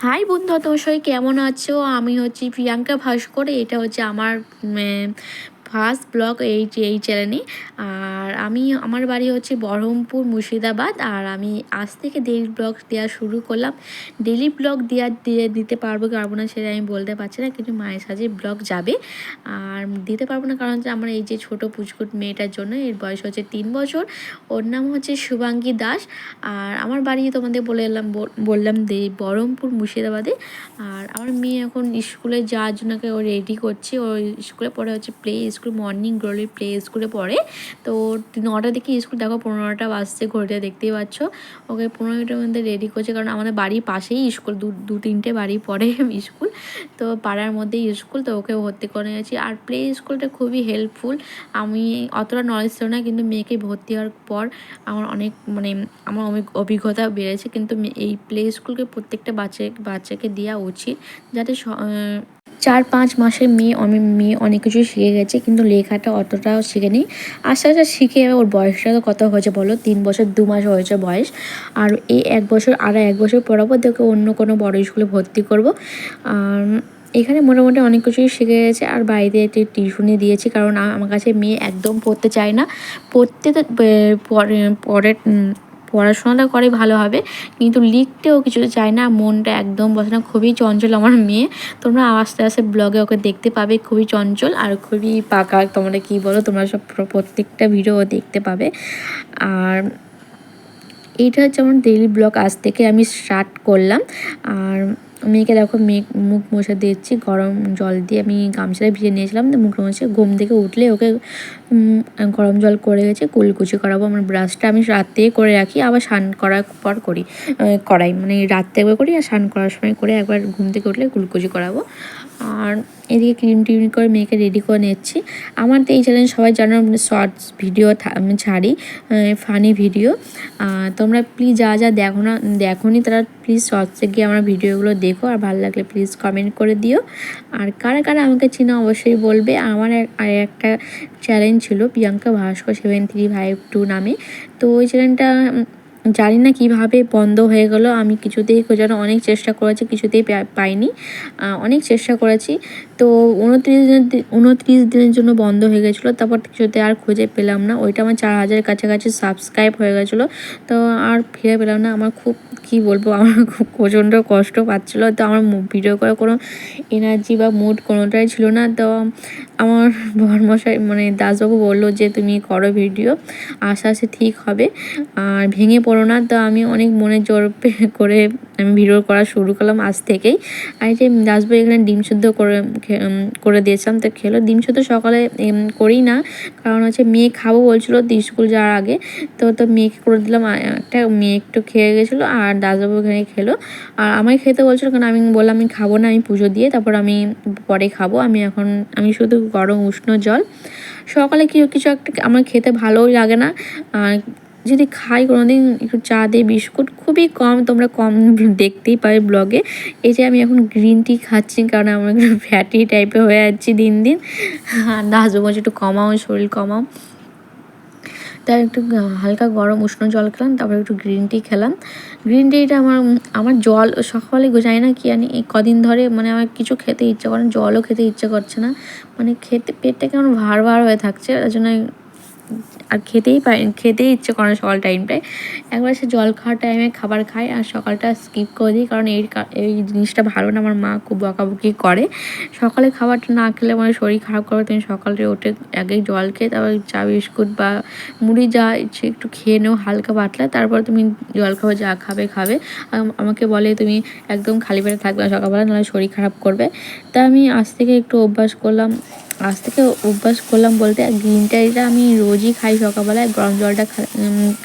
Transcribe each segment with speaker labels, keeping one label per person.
Speaker 1: High বন্ধুরা, তোমার সবাই কেমন আছো? আমি হচ্ছি প্রিয়াঙ্কা ভাস্কর। এটা হচ্ছে আমার ফার্স্ট ব্লগ এই চ্যানেলে। আর আমার বাড়ি হচ্ছে বহরমপুর মুর্শিদাবাদ। আর আমি আজ থেকে ডেইলি ব্লগ দেওয়া শুরু করলাম। ডেইলি ব্লগ দিতে পারবো কি পারবো না সেটা আমি বলতে পারছি না, কিন্তু মায়ের সাথে ব্লগ যাবে। আর দিতে পারবো না কারণ হচ্ছে আমার এই যে ছোটো পুচকুট মেয়েটার জন্য, এর বয়স হচ্ছে 3 বছর। ওর নাম হচ্ছে শুভাঙ্গী দাস। আর আমার বাড়ি তোমাদের বললাম বহরমপুর মুর্শিদাবাদে। আর আমার মেয়ে এখন স্কুলে যাওয়ার জন্য ও রেডি করছে। ও স্কুলে পড়ে হচ্ছে play school, morning glory play স্কুলে পড়ে। তো 9টার দিকে স্কুল, দেখো 15টা বাজছে, ঘড়িটা দেখতেই পাচ্ছ। ওকে 15 মিনিটের মধ্যে রেডি করছে, কারণ আমাদের বাড়ির পাশেই স্কুল, দু তিনটে বাড়ি পড়ে স্কুল। তো পাড়ার মধ্যেই স্কুল, তো ওকে ভর্তি করে গেছি। আর প্লে স্কুলটা খুবই হেল্পফুল। আমি অতটা নলেজ ছিল না, কিন্তু মেয়েকে ভর্তি হওয়ার পর আমার অনেক অভিজ্ঞতা বেড়েছে। কিন্তু এই প্লে স্কুলকে প্রত্যেকটা বাচ্চাকে দেওয়া উচিত, যাতে 4-5 মাসের মেয়ে অনেক কিছু শিখে গেছে, কিন্তু লেখাটা অতটাও শিখেনি। আস্তে আস্তে শিখে ওর বয়সটা তো কত হয়েছে বলো, 3 বছর 2 মাস হয়েছে বয়স। আর এই 1 বছর পর দেখে অন্য কোনো বড় স্কুলে ভর্তি করব। আর এখানে মোটামুটি অনেক কিছুই শিখে গেছে। আর বাড়িতে একটি টিউশনি দিয়েছি, কারণ আমার কাছে মেয়ে একদম পড়তে চায় না। পড়তে তো পরে পড়াশোনাটা করে ভালোভাবে, কিন্তু লিখতেও কিছু চায় না, মনটা একদম বসে না। খুবই চঞ্চল আমার মেয়ে। তোমরা আস্তে আস্তে ব্লগে ওকে দেখতে পাবে। খুবই চঞ্চল আর খুবই পাকা। তোমরা কি বলো, তোমরা সব প্রত্যেকটা ভিডিও দেখতে পাবে। আর এইটা হচ্ছে আমার ডেইলি ব্লগ, আজ থেকে আমি স্টার্ট করলাম। আর মেয়েকে দেখো, মুখ মুছে দিচ্ছি গরম জল দিয়ে। আমি গামছাটা ভিজে নিয়েছিলাম, মুখ মুছে ঘুম থেকে উঠলে ওকে গরম জল করে গেছে, কুলকুচি করাবো। আমার ব্রাশটা আমি রাত্রেই করে রাখি, আবার স্নান করার পর করাই, মানে রাত্রে একবার করি আর স্নান করার সময় করে, একবার ঘুম থেকে উঠলে কুলকুচি করাবো। আর এদিকে ক্রিম করে মেয়েকে রেডি করে নিচ্ছি। আমার তো এই চ্যানেল সবাই জানো, শর্টস ভিডিও আমি ছাড়ি, ফানি ভিডিও। তোমরা প্লিজ যা দেখোনি তারা প্লিজ শর্টসে গিয়ে আমার ভিডিওগুলো দেখো। আর ভালো লাগলে প্লিজ কমেন্ট করে দিও। আর কারা কারা আমাকে চিনো অবশ্যই বলবে। আমার আর একটা চ্যানেল ছিল প্রিয়াঙ্কা ভাস্কর 7352 নামে। তো ওই চ্যানেলটা জানি না কিভাবে বন্ধ হয়ে গেল। আমি কিছুতেই খোঁজানো অনেক চেষ্টা করেছি, কিছুতেই পাইনি। অনেক চেষ্টা করেছি। তো 29 দিনের জন্য বন্ধ হয়ে গেছিলো। তারপর কিছুতে আর খুঁজে পেলাম না। ওইটা আমার 4000 কাছাকাছি সাবস্ক্রাইব হয়ে গেছিলো। তো আর ফিরে পেলাম না। আমার খুব, কী বলবো, আমার খুব প্রচণ্ড কষ্ট পাচ্ছিলো। তো আমার ভিডিও করার কোনো এনার্জি বা মুড কোনোটাই ছিল না। তো আমার বরমশাই দাসবাবু বললো যে তুমি করো ভিডিও, আস্তে আস্তে ঠিক হবে, আর ভেঙে পড়ো না। তো আমি অনেক মনে জোর করে আমি ভিডিও করা শুরু করলাম আজ থেকেই। আর যে দাসবাবু এখানে ডিম সিদ্ধ করে দিয়েছিলাম, তো খেলো। ডিম সিদ্ধ সকালে করি না, কারণ হচ্ছে মেয়ে খাবো বলছিলো স্কুল যাওয়ার আগে। তো মেয়েকে করে দিলাম। একটা মেয়ে একটু খেয়ে গেছিলো, আর দাসবাবু এখানে খেলো। আর আমায় খেতে বলছিলো, কারণ আমি বললাম আমি খাবো না, আমি পুজো দিয়ে তারপর আমি পরে খাবো। আমি শুধু গরম উষ্ণ জল সকালে কিছু একটা আমার খেতে ভালোই লাগে না। যদি খাই কোনোদিন একটু চা দিয়ে বিস্কুট, খুবই কম, তোমরা কম দেখতেই পাবে ব্লগে। এই যে আমি এখন গ্রিন টি খাচ্ছি, কারণ আমার একটু ফ্যাটি টাইপের হয়ে যাচ্ছি দিন দিন। হাসবো বলছি একটু কমাও, শরীর কমাও। তাই একটু হালকা গরম উষ্ণ জল খেলাম, তারপর একটু গ্রিন টি খেলাম। গ্রিন টিটা আমার জল সকালে জানি না কি জানি এই কদিন ধরে আমার কিছু খেতে ইচ্ছা করে, জলও খেতে ইচ্ছা করছে না। পেটটা কেমন ভার হয়ে থাকছে, তার জন্য আর খেতেই ইচ্ছে করে না সকাল টাইমটায়। একবার সে জল খাওয়ার টাইমে খাবার খাই, আর সকালটা স্কিপ করে দিই, কারণ এই জিনিসটা ভালো না। আমার মা খুব বকাবকি করে, সকালে খাবারটা না খেলে শরীর খারাপ করবে। তুমি সকালে উঠে আগে জল খেয়ে তারপর চা বিস্কুট বা মুড়ি যা ইচ্ছে একটু খেয়ে নেও হালকা পাতলা, তারপর তুমি জল খাবে, যা খাবে। আমাকে বলে তুমি একদম খালি পেটে থাকবে না সকালবেলা, নাহলে শরীর খারাপ করবে। তা আমি আজ থেকে একটু অভ্যাস করলাম বলতে, গ্রিন টিটা আমি রোজই খাই সকালবেলায়, গরম জলটা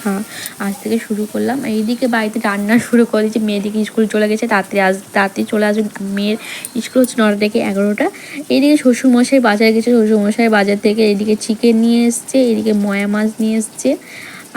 Speaker 1: খাওয়া আজ থেকে শুরু করলাম। এইদিকে বাড়িতে রান্না শুরু করে দিয়েছি। মেয়েদিকে স্কুল চলে গেছে, তাড়াতাড়ি চলে আসবে। মেয়ের স্কুল হচ্ছে 9টা থেকে 11টা। এইদিকে শ্বশুরমশাই বাজারে গেছে, শ্বশুরমশাই বাজার থেকে এইদিকে চিকেন নিয়ে এসছে, এইদিকে ময়া মাছ নিয়ে এসছে।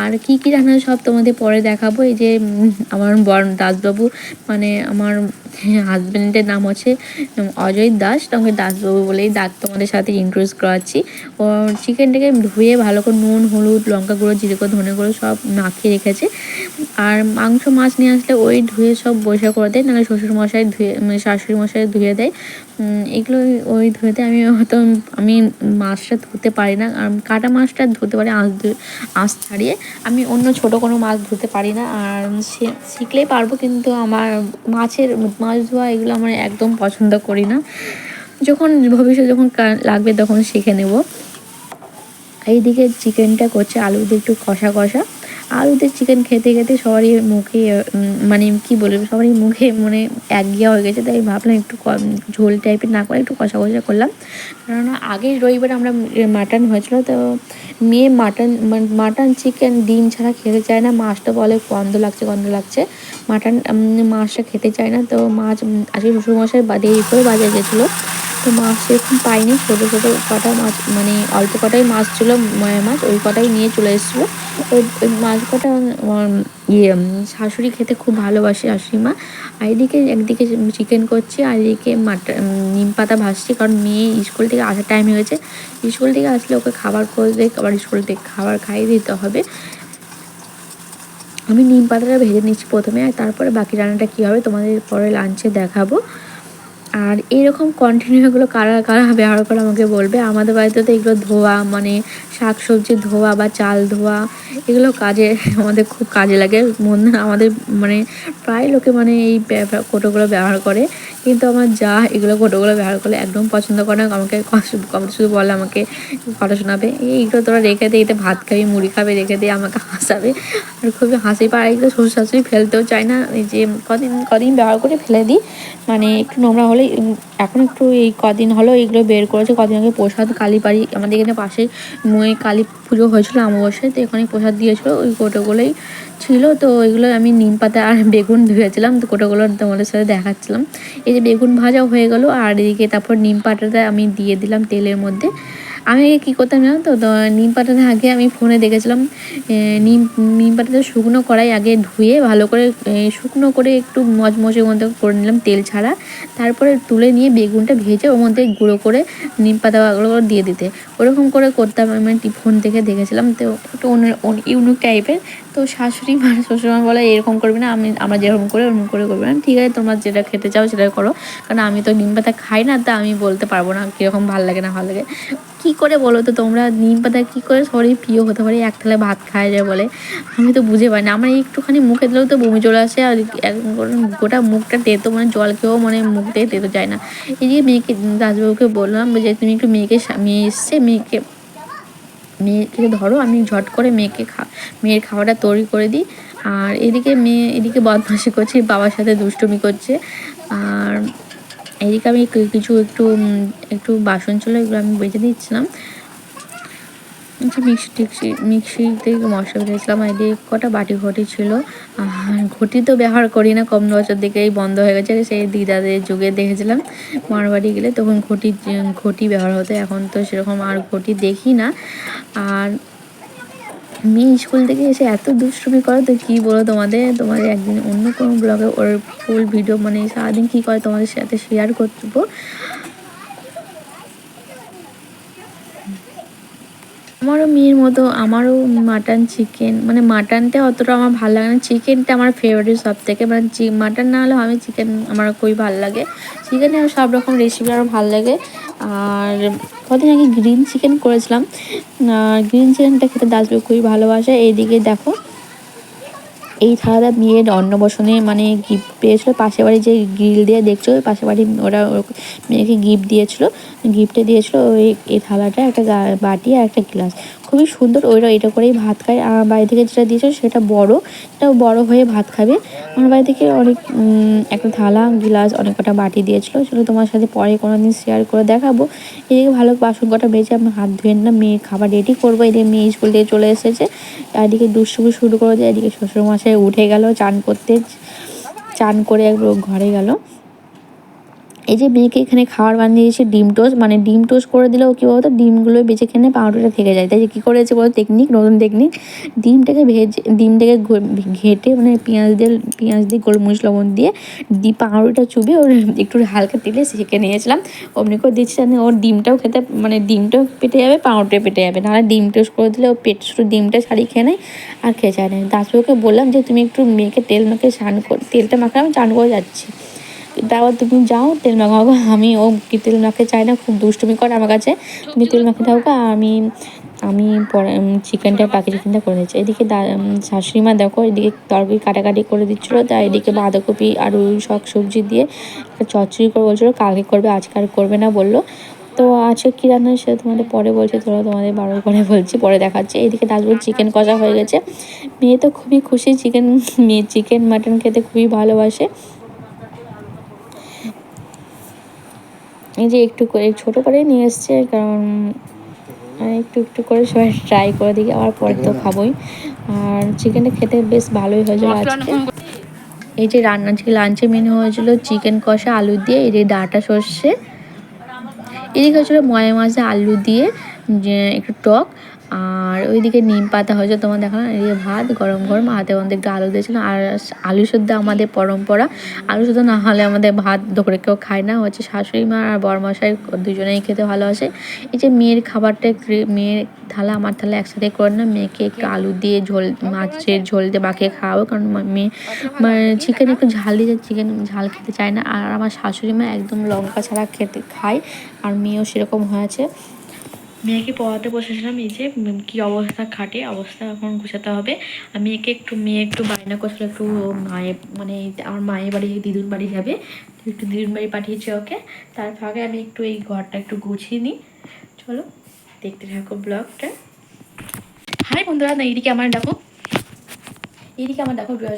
Speaker 1: আর কী কী রান্না সব তোমাদের পরে দেখাবো। এই যে আমার দাসবাবু আমার হাজব্যান্ডের নাম হচ্ছে অজয় দাস, তোমাকে দাসবাবু বলেই ডাক, তোমাদের সাথে ইন্ট্রোডিউস করাচ্ছি। ও চিকেনটাকে ধুয়ে ভালো করে নুন, হলুদ, লঙ্কা গুঁড়ো, জিরে গুঁড়ো, ধনে গুঁড়ো সব মাখিয়ে রেখেছে। আর মাংস মাছ নিয়ে আসলে ওই ধুয়ে সব বসা করে দেয়, নাহলে শ্বশুরমশাই ধুয়ে শাশুড়ি মশাই ধুয়ে দেয়। এগুলো ওই ধুয়ে দেয়। আমি মাছটা ধুতে পারি না, আর কাটা মাছটা ধুতে পারি আঁশ ছাড়িয়ে। আমি অন্য ছোট কোনো মাছ ধুতে পারি না, আর শিখলেই পারবো, কিন্তু আমার মাছ ধোয়া এগুলো আমার একদম পছন্দ করি না। যখন ভবিষ্যতে যখন লাগবে তখন শিখে নেব। এইদিকে চিকেনটা করছে আলু দিয়ে একটু কষা কষা। আলুতে চিকেন খেতে খেতে সবারই মুখে মানে কি বলবো, সবারই মুখে মানে একঘেয়া হয়ে গেছে, তাই ভাবলাম একটু ঝোল টাইপের না করে একটু কষা কষা করলাম। কেননা আগের রবিবার আমরা মাটন হয়েছিল, তো মেয়ে মাটন চিকেন ডিম ছাড়া খেতে চায় না, মাছটা বলে গন্ধ লাগছে মাছটা খেতে চায় না। তো মাছ আজকে শ্বশুরমশাই দেরি করে বাজারে গেছিলো, তো মাছ সেরকম পাইনি, ছোটো ছোটো কটা মাছ মানে অল্প কটাই মাছ ছিল, ময়া মাছ, ওই কটাই নিয়ে চলে এসেছিলো। ওই মাছ কটা শাশুড়ি খেতে খুব ভালোবাসে, শাশুড়ি মা। আর একদিকে চিকেন করছি, আর এদিকে নিম পাতা ভাজছি, কারণ মেয়ে স্কুল থেকে আসার টাইম হয়ে গেছে। স্কুল থেকে আসলে ওকে খাবার করে দিয়ে আবার স্কুল থেকে খাবার খাইয়ে দিতে হবে। আমি নিম পাতাটা ভেজে নিচ্ছি প্রথমে, আর তারপরে বাকি রান্নাটা কী হবে তোমাদের পরে লাঞ্চে দেখাবো। আর এইরকম কন্টিনিউগুলো কারা কারা ব্যবহার করে আমাকে বলবে। আমাদের বাড়িতে তো এগুলো ধোয়া মানে শাক সবজি ধোয়া বা চাল ধোয়া এগুলো আমাদের খুব কাজে লাগে। আমাদের মানে প্রায় লোকে মানে এই কোটোগুলো ব্যবহার করে, কিন্তু আমার যা এগুলো কোটোগুলো ব্যবহার করলে একদম পছন্দ করে না। আমাকে শুধু বলে, আমাকে কথা শোনাবে, এইগুলো তোরা রেখে দে, এতে ভাত খাবি, মুড়ি খাবে, রেখে দিয়ে আমাকে হাসাবে। আর খুবই হাসি পায়। এগুলো শ্বশুর শাশুড়ি ফেলতেও চায় না, এই যে কদিন ব্যবহার করে ফেলে দিই, মানে একটু নোংরা হলে। এখন একটু এই কদিন হলো এগুলো বের করেছে। কদিন আগে প্রসাদ কালীবাড়ি আমাদের এখানে পাশে কালী পুজো হয়েছিল অমাবস্যায়, তো এখানে প্রসাদ দিয়েছিলো, ওই কোটোগুলোই ছিল। তো ওইগুলো আমি নিম পাতা আর বেগুন ধুয়েছিলাম, তো কোটোগুলো তোমাদের সাথে দেখাচ্ছিলাম। এই যে বেগুন ভাজাও হয়ে গেলো, আর এদিকে তারপর নিম পাতাটা আমি দিয়ে দিলাম তেলের মধ্যে। আমি কী করতাম জানো তো, নিম পাতাটা আগে আমি ফোনে দেখেছিলাম, নিম পাতাটা শুকনো কড়াই আগে ধুয়ে ভালো করে শুকনো করে একটু মচমচের মধ্যে করে নিলাম তেল ছাড়া, তারপরে তুলে নিয়ে বেগুনটা ভেজে ওর মধ্যে গুঁড়ো করে নিম পাতাগুলো দিয়ে দিতে। ওরকম করে করতাম, আমি ফোন থেকে দেখেছিলাম। তো একটু ইউনিক টাইপের। তো শাশুড়ি শ্বশুরমা বলে এরকম করবি না, আমরা যেরকম করে ওরকম করে করবি না। ঠিক আছে, তোমরা যেটা খেতে চাও সেটা করো, কারণ আমি তো নিম পাতা খাই না, তা আমি বলতে পারবো না কীরকম ভালো লাগে না ভালো লাগে। কী করে বলো তো তোমরা, নিম পাতা কী করে সবারই প্রিয় হতে পারে, এক থালে ভাত খাওয়া যায় বলে? আমি তো বুঝে পাই না। আমার একটুখানি মুখে দিলেও তো বমি চলে আসে, আর গোটা মুখটা তেতো, মানে জল খেয়েও মানে মুখ থেকে তেতো যায় না। এই যে মেয়েকে দাসবাবুকে বললাম যে তুমি একটু মেয়ে এসছে, মেয়েকে ধরো, আমি ঝট করে মেয়ের খাওয়াটা তৈরি করে দিই। আর এদিকে বদমাশি করছে, বাবার সাথে দুষ্টুমি করছে। আর এদিকে আমি একটু বাসন ছিল, এগুলো আমি বেজে দিচ্ছিলাম। মিক্সিতে মশলা বেটেছিলাম। এদিকে কটা বাটি ঘটি ছিল, আর ঘটি তো ব্যবহার করি না, কম বছর দিকেই বন্ধ হয়ে গেছে। সেই দিদাদের যুগে দেখেছিলাম মারবাড়ি গেলে, তখন ঘটি ব্যবহার হতো, এখন তো সেরকম আর ঘটি দেখি না। আর মেয়ে স্কুল থেকে এসে এত দুষ্টুমি করে, তো কী বলো তোমাদের একদিন অন্য কোনো ব্লগে ওর ফুল ভিডিও মানে সারাদিন কী করে তোমাদের সাথে শেয়ার করবো। আমারও মেয়ের মতো আমারও চিকেন মানে মাটনটা অতটা আমার ভালো লাগে না, চিকেনটা আমার ফেভারিট সব থেকে। মানে মাটন না হলেও আমি চিকেন আমার খুবই ভালো লাগে। চিকেনে সব রকম রেসিপি আরও ভালো লাগে। আর কদিন আগে গ্রিন চিকেন করেছিলাম, গ্রিন চিকেনটা খেতে দাসবাবু খুবই ভালোবাসে। এইদিকে দেখো, এই থালাটা মেয়ের অন্নপ্রাশনে মানে গিফট পেয়েছিলো, পাশের বাড়ি যে গ্রিল দিয়ে দেখছো, ওই পাশের বাড়ি ওরা মেয়েকে গিফটে দিয়েছিলো এই থালাটা, একটা বাটি আর একটা গ্লাস, খুবই সুন্দর। এটা করেই ভাত খায়। আমার বাড়ি থেকে যেটা দিয়েছিল সেটাও বড় হয়ে ভাত খাবে। আমার বাড়ি থেকে অনেক একটা থালা গ্লাস অনেক কটা বাটি দিয়েছিলো, সেটা তোমার সাথে পরে কোনো দিন শেয়ার করে দেখাবো। এদিকে ভালো বাসন কটা বেজে আমি হাত ধুয়ে নিলাম, মেয়ে খাবার রেডি করবো। এদিকে মেয়ে স্কুল থেকে চলে এসেছে, এদিকে দুষ্টুমি শুরু করে দেয়। এদিকে শ্বশুরমশাই উঠে গেল চান করতে, চান করে একবার ঘরে গেল। এই যে মেয়েকে এখানে খাবার বানিয়ে দিয়েছে ডিম টোস্ট, মানে ডিম টোস্ট করে দিলেও কী বলতো ডিমগুলো বেঁচে খেলে পাউরুটিটা থেকে যায়। তাই যে কী করেছে বলো টেকনিক, নতুন টেকনিক, ডিমটাকে ঘেটে মানে পেঁয়াজ দিয়ে গোলমরিচ লবণ দিয়ে পাউরুটিটা চুবিয়ে ওর একটু হালকা তেলে সেঁকে নিয়েছিলাম। অমনি করে দিচ্ছি জানি ওর ডিমটাও খেতে, মানে ডিমটাও পেটে যাবে পাউরুটিও পেটে যাবে, নাহলে ডিম টোস্ট করে দিলে ও পেট শুধু ডিমটা ছাড়িয়ে খেয়ে নেয় আর খেয়ে যায় না। দাসবাবুকে বললাম যে তুমি একটু মেয়েকে তেল মাখে স্নান করে, তেলটা মাখা আমি চান করে যাচ্ছি, তারপর তুমি যাও তেল মাখাবো। আমি ও কি তেল মাখতে চাই না, খুব দুষ্টুমি করে আমার কাছে, তুমি তেল মাখে থাকো আমি আমি পরে চিকেনটা বাকি চিকেনটা করে দিচ্ছি। এদিকে শাশুড়ি মা দেখো এদিকে তরকারি কাটাকাটি করে দিচ্ছিলো, তাই এদিকে বাঁধাকপি আর সব সবজি দিয়ে একটা চচ্চড়ি করে বলছিলো কালকে করবে, আজকে আর করবে না বললো। তো আজকে কী রান্না সেটা তোমাদের পরে বলছি, তোমরা তোমাদের বারো পরে বলছি, পরে দেখাচ্ছি। এইদিকে দাসবুর চিকেন কষা হয়ে গেছে। মেয়ে তো খুবই খুশি, মেয়ে চিকেন মাটন খেতে খুবই ভালোবাসে। এই যে একটু করে ছোটো করেই নিয়ে এসছে, কারণ একটু একটু করে সবাই ট্রাই করে দিই, আবার পরে তো খাবোই। আর চিকেনটা খেতে বেশ ভালোই হয়েছিল আজকে। এই যে রান্না আজকে লাঞ্চে মেনু হয়েছিল চিকেন কষা আলু দিয়ে, এই যে ডাঁটা সর্ষে, এদিকে হয়েছিলো ময়া মাছে আলু দিয়ে যে একটু টক, আর ওইদিকে নিম পাতা হয়েছে তোমার দেখালাম। এদিকে ভাত গরম গরম, হাতে মধ্যে একটু আলু দিয়েছিল। আর আলু সুদ্ধ আমাদের পরম্পরা, আলু সুদ্ধ না হলে আমাদের ভাত দুপুরে কেউ খায় না, হচ্ছে শাশুড়ি মা আর বড়মশাই দুজনেই খেতে ভালোবাসে। এই যে মেয়ের খাবারটা মেয়ের থালা আমার থালা একসাথে করে না, মেয়েকে একটু আলু দিয়ে ঝোল, মাছের ঝোল দিয়ে মাখিয়ে খাওয়াবো, কারণ মেয়ে চিকেন একটু ঝাল দিয়ে চিকেন ঝাল খেতে চায় না। আর আমার শাশুড়ি মা একদম লঙ্কা ছাড়া খেতে খায়, আর মেয়েও সেরকম হয়েছে। মেয়েকে পড়াতে বসেছিলাম, এই যে কী অবস্থা, খাটে অবস্থা এখন গুছাতে হবে। আর মেয়ে একটু বায়না করছিল, একটু মায়ের মানে আমার মায়ের বাড়ি দিদুর বাড়ি যাবে, একটু দিদুর বাড়ি পাঠিয়েছে ওকে। তার ফাঁকে আমি একটু এই ঘরটা একটু গুছিয়ে নিই, চলো দেখতে থাকো ব্লগটা। হাই বন্ধুরা, না এইদিকে আমার দেখো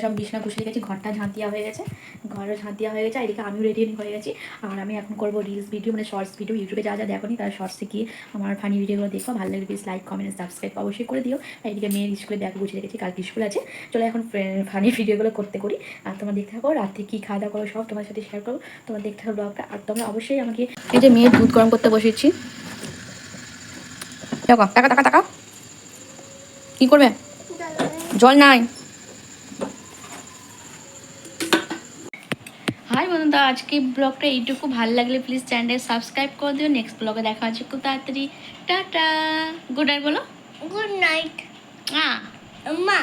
Speaker 1: সব বিছনা গুছিয়ে গেছি, ঘরটা ঝাঁটিয়া হয়ে গেছে, এদিকে আমিও রেডি হয়ে গেছি। আর আমি এখন করবো রিলস ভিডিও, মানে শর্টস ভিডিও। ইউটিউবে যা দেখোনি তারা শর্টসে গিয়ে আমার ফানি ভিডিওগুলো দেখো, ভালো লাগলে প্লিজ লাইক কমেন্ট সাবস্ক্রাইব অবশ্যই করে দিও। আর এদিকে মেয়ের স্কুলে ব্যাগ গুছিয়ে রেখেছি, কালকে স্কুল আছে। চলো এখন ফানি ভিডিওগুলো করতে করি, আর তোমরা দেখতে থাকো, রাত্রে কী খাওয়া দাওয়া করো সব তোমার সাথে শেয়ার করো, তোমরা দেখতে থাকো ব্লগটা। আর তোমরা অবশ্যই আমাকে, এই যে মেয়ের দুধ গরম করতে বসেছি, দেখো টাকা কী করবে, জল নাই। হাই বন্ধুরা, আজকে ব্লগটা এইটুকু, ভালো লাগলে প্লিজ চ্যানেলটা সাবস্ক্রাইব করে দিও। নেক্সট ব্লগে দেখা হচ্ছে খুব তাড়াতাড়ি। টাটা, গুড নাইট বলো। Good night. মা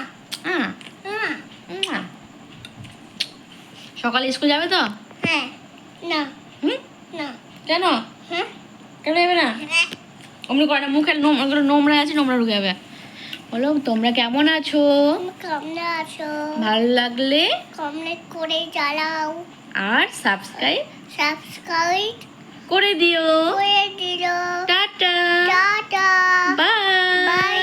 Speaker 1: সকালে স্কুল যাবে তো? হ্যাঁ। না। না কেন? হ্যাঁ কেন যাবে না? অমনি করে না, মুখে নোংরা আছে, নোংরা ঢুকে যাবে। বলো তোমরা কেমন আছো? ভালো লাগলে কমেন্ট করে জানাও, আর সাবস্ক্রাইব করে দিও। Tata, by.